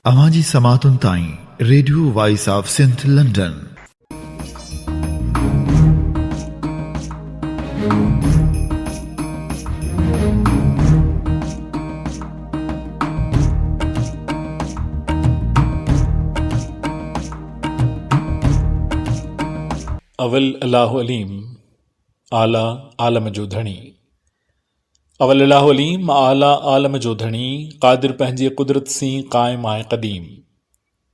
अवाजी समातुन ताई radio voice of Sindh London. अवल अल्लाहु अलीम आला आलम जो धणी। अवल अल्लाहु अलीम आला आलम जो धणी, क़ादिर पंहिंजे कुदरत सी क़ाइम आहे क़दीम।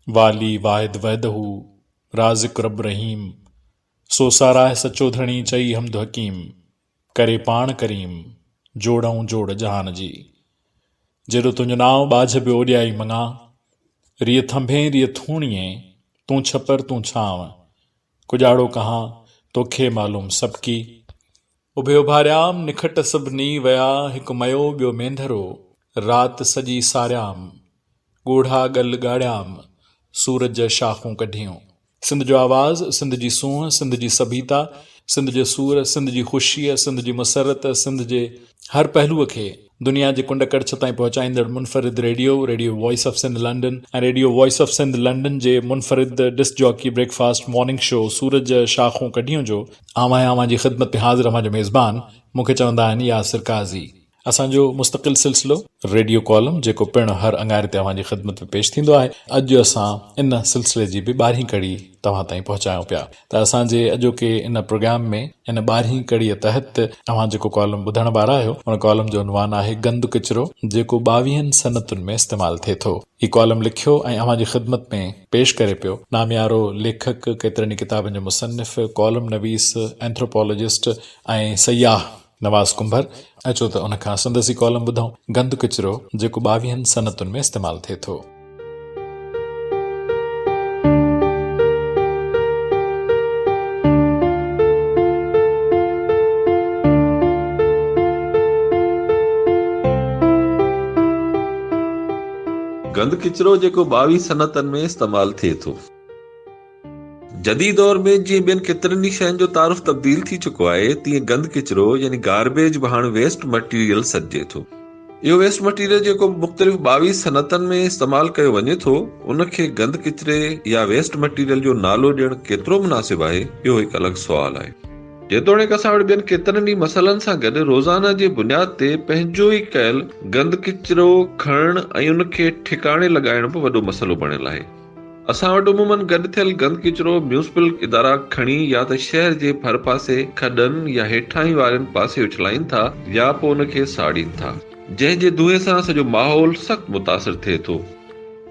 वाली वाहिद वहदहू राज़िक़ रब रहीम, सो साराह सचो धणी चई हमद हकीम। करे पाण करीम जोड़ऊं जोड़ जहान जी। जेड़ो तुंहिंजो नाव बाझ बियो ओॾियाई मङा, रिय थंभे रिय थूणिए, तूं छपर तूं छांव। कुजाड़ो कहाँ तोखे मालूम सबकी, उभे उभारियाम निखट सभिनी वया। हिकु मयो ॿियो मेंढरो राति सॼी सारियाम, ॻोढ़ा ॻल ॻाढ़ियाम सूरज शाखूं कढियूं। सिंध जो आवाज़, सिंध जी सूंहं, सिंध जी सभीता, सिंध जो सूर, सिंध जी ख़ुशीअ, सिंध जी मुसरत, सिंध जे हर पहलूअ खे दुनिया जे कुंड कड़छ ताईं पहुचाईंदड़ मुनफ़रिद radio voice of Sindh London ऐं radio voice of Sindh London जे मुनफ़रिद disc jockey breakfast morning show सूरज शाखूं कढियूं जो आवां जी ख़िदमत में हाज़िर अवां जो मेज़बान, मूंखे चवंदा आहिनि यासिर काज़ी। असांजो मुस्तक़िल सिलसिलो रेडियो कॉलम जेको पिणु हर अंगारे ते अवांजी ख़िदमत में पेश थींदो आहे। अॼु असां इन सिलसिले जी बि 12हीं कड़ी तव्हां ताईं पहुचायूं पिया। त असांजे अॼोके इन प्रोग्राम में इन 12हीं कड़ीअ तहत अवां जेको कॉलम ॿुधण वारा आहियो, उन कॉलम जो उनवान आहे गंद किचिरो, जेको 22 सनतुनि में इस्तेमालु थिए थो। ही कॉलम लिखियो ऐं अवांजी ख़िदमत में पेश करे पियो नामियारो लेखक, केतिरनि किताबनि जो मुसन्निफ़, कॉलम नवीस, एंथ्रोपोलॉजिस्ट ऐं सयाह नवाज़ कुंभर। अचो त उनखां संदसी कॉलम ॿुधऊं, गंद किचिरो, जेको 22 सनतुनि में इस्तेमालु थिए थो। गंद किचिरो जेको 22 सनतनि में इस्तेमालु थिए थो। जदीद दौर में जीअं ॿियनि केतिरनि ई शयुनि जो तारुफ़ तब्दील थी चुको आहे, तीअं गंद किचिरो यानी गार्बेज बि हाणे वेस्ट मटीरियल सॾिजे थो। इहो वेस्ट मटीरियल जेको मुख़्तलिफ़ 22 सनतनि में इस्तेमालु कयो वञे थो, उनखे गंद किचिरे या वेस्ट मटीरियल जो नालो ॾियणु केतिरो मुनासिब आहे, इहो हिकु अलॻि सुवाल आहे। जेतोणीकि असां वटि ॿियनि केतिरनि ई मसइलनि सां गॾु रोज़ाना जे बुनियाद ते पंहिंजो ई कयल गंद किचिरो खणणु ऐं उनखे ठिकाणे लॻाइण बि वॾो मसइलो बणियल आहे। असां वटि उमूमन गॾु थियल गंद किचिरो म्यूनिसिपल इदारा खणी या त शहर जे भर पासे खॾनि या हेठाहीं वारनि पासे उछलाइनि था या पोइ उनखे साड़ीनि था, जंहिं जे धुएं सां सॼो माहौल सख़्तु मुतासिर थिए थो।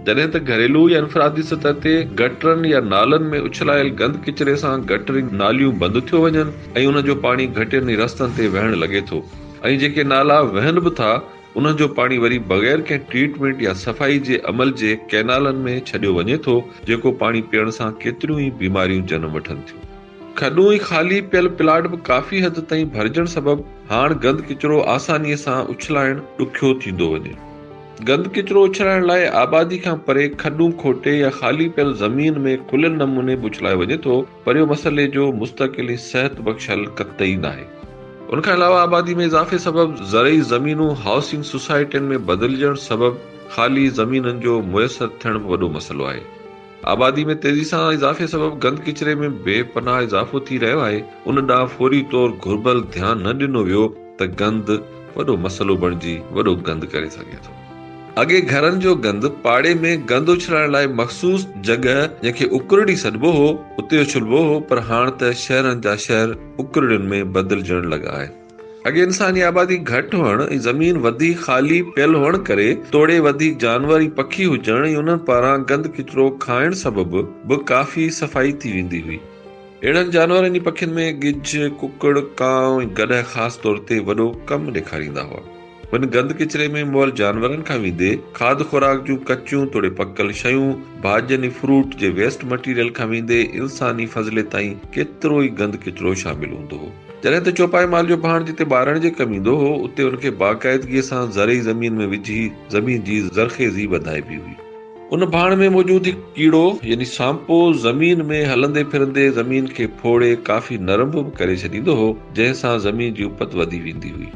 जॾहिं त घरेलू या इनफरादी सतह ते गटरनि या नालनि में उछलायल गंद किचिरे सां गटरिंग नालियूं बंदि थियो वञनि ऐं उन जो पाणी घटियुनि रस्तनि ते वहण लॻे थो, ऐं जेके नाला वहनि बि था उन जो पाणी वरी बग़ैर कंहिं ट्रीटमेंट या सफ़ाई जे अमल जे कैनालनि में छॾियो वञे थो, जेको पाणी पीअण सां केतिरियूं ई बीमारियूं जनम वठनि थियूं। खॾूं ऐं ख़ाली पियल प्लाट बि काफ़ी हद ताईं भरिजण सबबि हाणे गंद किचिरो आसानीअ सां उछलाइण ॾुखियो थींदो वञे। गंद किचिरो उछलाइण लाइ आबादी खां परे खॾूं खोटे या ख़ाली पियल ज़मीन में खुलियल नमूने बि उछलायो वञे थो, पर इहो मसइले जो मुस्तक़िल सिहत बख़्श हल कतई न आहे। उनखां अलावा आबादी में इज़ाफ़े सबबि ज़रई ज़मीनूं हाउसिंग सोसाइटियुनि में बदिलजण सबबि ख़ाली ज़मीननि जो मुयसर थियण बि वॾो मसइलो आहे। आबादी में तेज़ी सां इज़ाफ़े सबबि गंद किचिरे में बेपनाह इज़ाफ़ो थी रहियो आहे। उन ॾांहुं फौरी तौर घुर्बल ध्यानु न ॾिनो वियो त गंद वॾो मसइलो बणिजी वॾो गंद करे सघे थो। अॻे घरनि जो गंद पाड़े में गंद उछलाइण लाइ मख़सूस जॻह जंहिंखे उकरड़ी सॾिबो हो उते उछलबो हो, पर हाणे त शहरनि जा शहर उकरड़ियुनि में बदिलजण लॻा आहे। अॻे इंसानी आबादी घटि हुअण ऐं ज़मीन वधीक ख़ाली पियल हुअण करे तोड़े वधीक जानवर ऐं पखी हुजण ऐं उन्हनि पारां गंद किचिरो खाइण सबबि बि काफ़ी सफ़ाई थी वेंदी हुई। अहिड़नि जानवरनि ऐं पखियुनि में गिझ, कुकड़, कांव ऐं गॾह ख़ासि तौर ते वॾो कमु ॾेखारींदा हुआ। वञ गंद किचिरे में मुअल जानवरनि खां वेंदे खाद खुराक जूं कचियूं तोड़े पकल शयूं, भाॼियुनि ऐं फ्रूट जे वेस्ट मटीरियल खां वेंदे इंसानी फज़ले ताईं केतिरो ई गंद किचिरो शामिल हूंदो हो। जॾहिं त चौपाई माल जो भाण जिते ॿारण जे कमु ईंदो हो, उते उनखे बाक़ाइदगीअ सां ज़रई ज़मीन में विझी ज़मीन जी ज़रख़ेज़ी वधाइबी हुई। उन भाण में मौजूद हिकु कीड़ो यानी सांपो ज़मीन में हलंदे फिरंदे ज़मीन खे फोड़े काफ़ी नरम बि करे छॾींदो हो, जंहिं सां ज़मीन जी उपत वधी वेंदी हुई।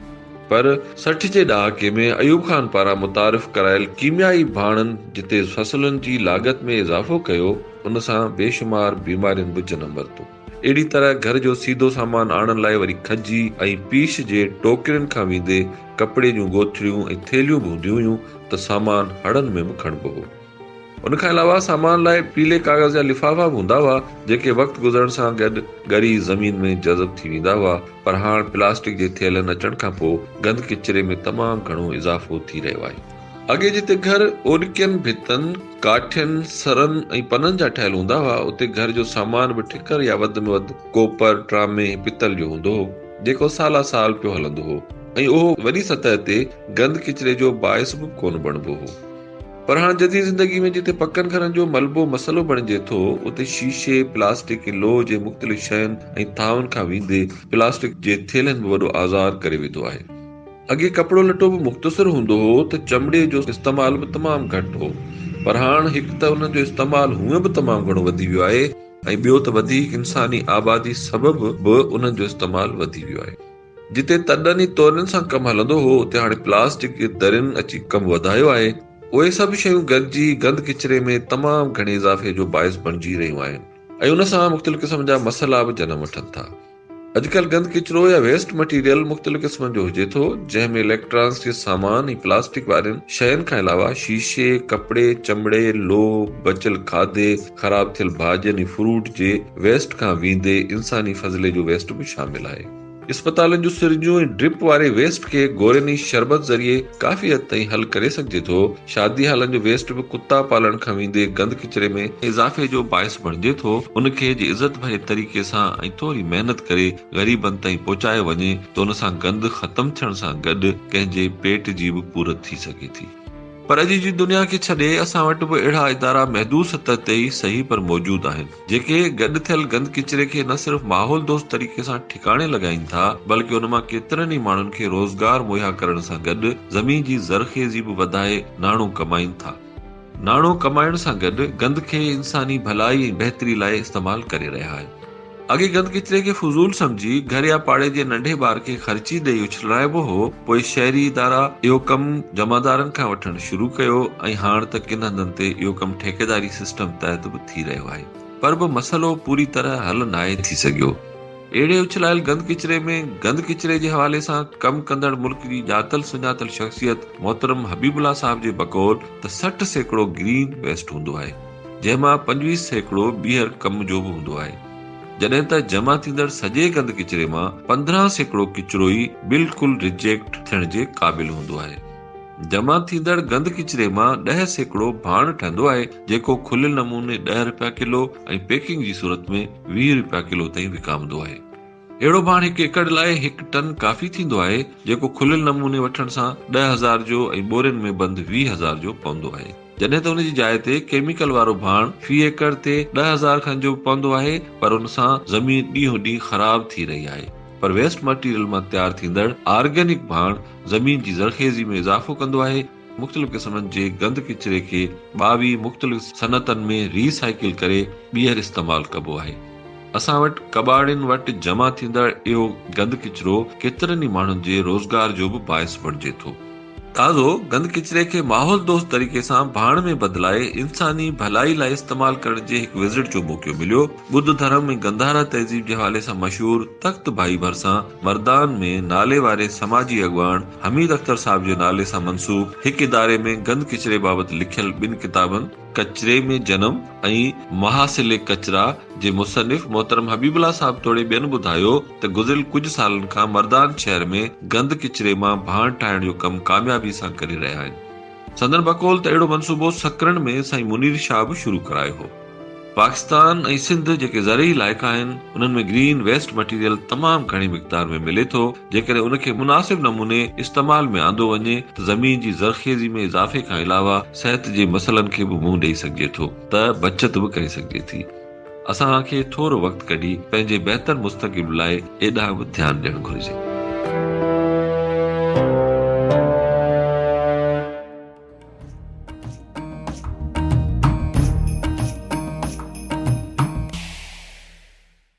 पर 60 जे ॾहाके में अयूब खान पारां मुतारिफ़ करायल कीमियाई भाणनि जिते फसलुनि जी लागत में इज़ाफ़ो कयो, उन सां बेशुमार बीमारियुनि बि जनम वरितो। अहिड़ी तरह घर जो सीधो सामान आणण लाइ वरी खजी ऐं पीश जे टोकरियुनि खां वेंदे कपिड़े जूं गोथड़ियूं ऐं थेलियूं बि हूंदियूं हुयूं त सामान हड़नि में बि खणिबो हो। उन खां अलावा सामान लाइ पीले कागज़ जा लिफ़ाफ़ा बि हूंदा हुआ, जेके वक़्तु गुज़रण सां गॾु ॻरी ज़मीन में जज़ब थी वेंदा हुआ। पर हाणे प्लास्टिक जे थेलनि अचण खां पोइ गंद किचिरे में तमामु घणो इज़ाफ़ो थी रहियो आहे। अॻे जिते घर ओॾकियनि भितनि, काठियुनि, सरनि ऐं पननि जा ठहियल हूंदा हुआ, उते घर जो सामान बि ठिकर या वधि में वधि कोपर, ट्रामे, पितल जो हूंदो हो, जेको साला साल पियो हलंदो हो ऐं उहो वॾी सतह ते गंद किचिरे जो बाहिस बि कोन बणिबो हो। पर हाणे जदीद ज़िंदगी में जिते पकनि घरनि जो मलबो मसलो बणिजे थो, उते शीशे, प्लास्टिक, लोह जे मुख़्तलिफ़ शयुनि ऐं थांवनि खां वेंदे प्लास्टिक जे थेलनि में वॾो आज़ार करे वेंदो आहे। अॻे कपिड़ो लटो बि मुख़्तसिर हूंदो हो त चमड़े जो इस्तेमालु बि तमामु घटि हो, पर हाणे हिकु त उन जो इस्तेमालु हूअं बि तमामु घणो वधी वियो आहे ऐं ॿियो त वधीक इंसानी आबादी सबबि बि उन्हनि जो इस्तेमालु वधी वियो आहे। जिते तॾनि ई तोरनि सां कमु हलंदो हो, उते हाणे प्लास्टिक जे दरियुनि अची कमु वधायो आहे। उहे सभु शयूं गॾिजी गंद किचिरे में तमामु घणे इज़ाफ़े जो बाहिस बणिजी रहियूं आहिनि ऐं उन सां मुख़्तलिफ़ क़िस्म जा मसइला बि जनम वठनि था। अॼुकल्ह गंद किचिरो या वेस्ट मटीरियल मुख़्तलिफ़ क़िस्मनि जो हुजे थो, जंहिंमें इलेक्ट्रॉनिक्स जे सामान ऐं प्लास्टिक वारनि शयुनि खां अलावा शीशे, कपिड़े, चमड़े, लोह, बचियल खाधे, ख़राब थियल भाॼियुनि ऐं फ्रूट जे वेस्ट खां वेंदे इंसानी फज़ले जो वेस्ट बि शामिल आहे। अस्पतालनि जूं सिरिंजूं ऐं ड्रिप वारे वेस्ट खे गोरियुनि शरबत ज़रिए काफ़ी हद ताईं हल करे सघिजे थो। शादी हालनि जो वेस्ट बि कुता पालण खां वेंदे गंद किचिरे में इज़ाफ़े जो बाहिस बणिजे थो। उनखे जे इज़त भरे तरीक़े सां ऐं थोरी महिनत करे ग़रीबनि ताईं पहुचायो वञे त उन सां गंद ख़तम थियण सां गॾु कंहिंजे पेट जी बि पूरत थी सघे थी। पर अॼु जी दुनिया खे छॾे असां वटि बि अहिड़ा इदारा महदूद सतह ते ई सही पर मौजूद आहिनि, जेके गॾु थियल गंद किचिरे खे न सिर्फ़ माहौल दोस्त तरीक़े सां ठिकाणे लॻाइनि था, बल्कि उन मां केतिरनि ई माण्हुनि खे रोज़गार मुहैया करण सां गॾु ज़मीन जी ज़रख़ेज़ी बि वधाए नाणो कमाइनि था। नाणो कमाइण सां गॾु गंद खे इंसानी भलाई ऐं बहितरी लाइ इस्तेमालु करे रहिया आहिनि। अॻे गंद किचिरे खे फुज़ूल सम्झी घर या पाड़े जे नंढे ॿार खे ख़र्ची ॾेई उछलाइबो हो, पोइ शहरी इदारा इहो कमु जमादारनि खां वठणु शुरू कयो ऐं हाणे त किन हंधनि ते इहो कमु ठेकेदारी सिस्टम तहत बि थी रहियो आहे। पर बि मसइलो पूरी तरह हल नाहे थी सघियो। अहिड़े उछलायल गंद किचिरे में गंद किचिरे जे हवाले सां कमु कंदड़ मुल्क जी ॼातल सुञातल शख़्सियत मोहतरम हबीबुल्ला साहब जे बकौल त 60% ग्रीन वेस्ट हूंदो आहे, जंहिंमां 25% ॿीहर कम जो बि हूंदो आहे, जॾहिं त जमा थींदड़ सॼे गंद किचिरे मां 15% किचिरो ई बिल्कुलु रिजेक्ट थियण जे क़ाबिल हूंदो आहे। जमा थींदड़ गंद किचिरे मां 10% भाण ठहंदो आहे, जेको खुलियल नमूने ₹10 किलो ऐं पैकिंग जी सूरत में ₹20 किलो ताईं विकामंदो आहे। अहिड़ो भाण 1 एकड़ लाइ 1 टन काफ़ी थींदो आहे, जेको खुलियल नमूने वठण सां 10,000 जो ऐं बोरियुनि में बंदि 20,000 जो पवंदो आहे, जॾहिं त उन जी जाइ ते केमिकल वारो भाण फी एकड़ ते 10,000 खन जो पवंदो आहे, पर उन सां ज़मीन ॾींहों ॾींहुं ख़राब थी रही आहे। पर वेस्ट मटीरियल मां तैयार थींदड़ ऑर्गेनिक भाण ज़मीन जी ज़रख़ेज़ी में इज़ाफ़ो कंदो आहे। मुख़्तलिफ़ क़िस्मनि जे गंद किचिरे खे 22 मुख़्तलिफ़ सनतनि में रीसाइकिल करे ॿीहर इस्तेमालु कबो आहे। असां वटि कबाड़ियुनि वटि जमा थींदड़ इहो गंद किचिरो केतिरनि ई माण्हुनि जे रोज़गार जो बि बाहिस बणिजे थो। ताज़ो गंद किचिरे खे माहौल दोस्त तरीक़े सां भाण में बदिलाए इंसानी भलाई लाइ इस्तेमालु करण जे हिकु विज़िट जो मौक़ो मिलियो। ॿुध धर्म ऐं गंधारा तहज़ीब जे हवाले सां मशहूर तख़्त भाई भरसां मर्दान में नाले वारे समाजी अॻवान हमीद अख्तर साहब जे नाले सां मंसूब हिकु इदारे में गंद किचिरे बाबति लिखियल 2 किताबनि कचरे में जन्म ऐं महासिले कचरा जे मुसनिफ़ मोहतरम हबीबुल्ला साहब तोड़े ॿियनि ॿुधायो त गुज़िरियल कुझु सालनि खां मर्दान शहर में गंद किचिरे मां भाण ठाहिण जो कमु कामयाबी सां करे रहिया आहिनि। संदन बकौल त अहिड़ो मंसूबो सकरन में साईं मुनीर शाह बि शुरू करायो हो। पाकिस्तान ऐं सिंध जेके ज़रई इलाइक़ा आहिनि, उन्हनि में ग्रीन वेस्ट मटीरियल तमामु घणी मिक़दार में मिले थो। जेकॾहिं उनखे मुनासिब नमूने इस्तेमाल में आंदो वञे त ज़मीन जी ज़रख़ेज़ी में इज़ाफ़े खां अलावा सिहत जे मसइलनि खे बि मुंहुं ॾेई सघिजे थो, त बचत बि करे सघिजे थी। असांखे थोरो वक़्तु कढी पंहिंजे बहितर मुस्तक़बिल लाइ एॾां बि ध्यानु ॾियणु घुरिजे।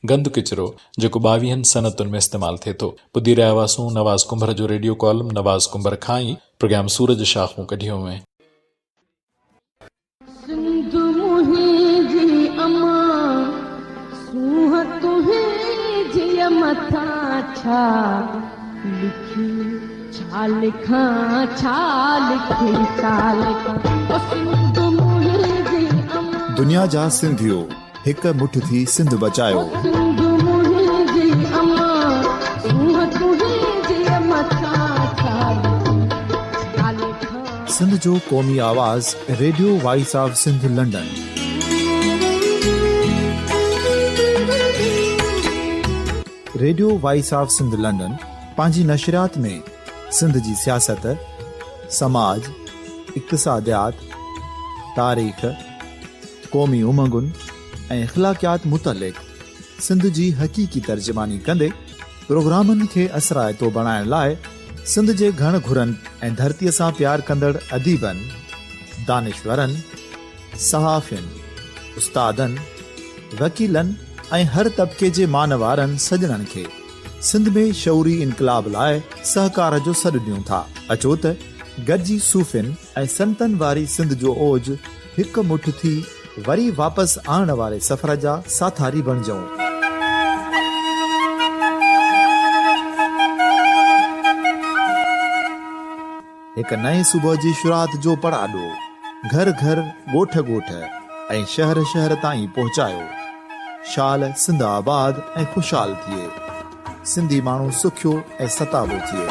गंद किचिरो जेको 22 सनतुनि में इस्तेमालु थिए थो। ॿुधी रहिया हुआसूं नवाज़ कुंभर जो रेडियो कॉलम नवाज़ कुंभर खां ई प्रोग्राम सूरज शाखूं कढियो में। सिंध मुंहिंजी अमा सूंह तुंहिंजी मथां छा लिखी छा लिखां छा लिखी छा लिखां ओ सिंध मुंहिंजी अमा। दुनिया जा सिंधियो हिक मुठ थी सिंध बचायो। सिंध मुंहिंजी अमा सूंह तुंहिंजी मथां छा लिखी छा लिखां। सिंध जो क़ौमी आवाज़ radio voice of Sindh London. Radio voice of Sindh London पंहिंजी नशरियात में सिंध जी सियासत, समाज, इक़्तिसादियात, तारीख़, क़ौमी उमंगुनि ऐं अख़लाक़ियात मुतलिक़ सिंध जी हक़ीक़ी तर्जुमानी कंदे प्रोग्रामनि खे असराइतो बणाइण लाइ सिंध जे घण घुरनि ऐं धरतीअ सां प्यार कंदड़ अदीबनि, दानिशवरनि, सहाफ़ियुनि, उस्तादनि, वकीलनि ऐं हर तबिके जे मानवारनि सजणनि खे सिंध में शऊरी इनक़लाब लाइ सहकार जो सॾु ॾियूं था। अचो त गॾिजी सूफ़ियुनि ऐं संतनि वारी सिंध जो ओज हिक मुठ थी वरी वापसि आणण वारे सफ़र जा साथारी बणिजऊं। हिक नए सुबुह जी शुरूआत जो पड़ाॾो घर घर, ॻोठ ॻोठ ऐं शहर शहर ताईं पहुचायो। शाल सिंध आबाद ऐं ख़ुशहाल थिए, सिंधी माण्हू सुखियो ऐं सताबो थिए।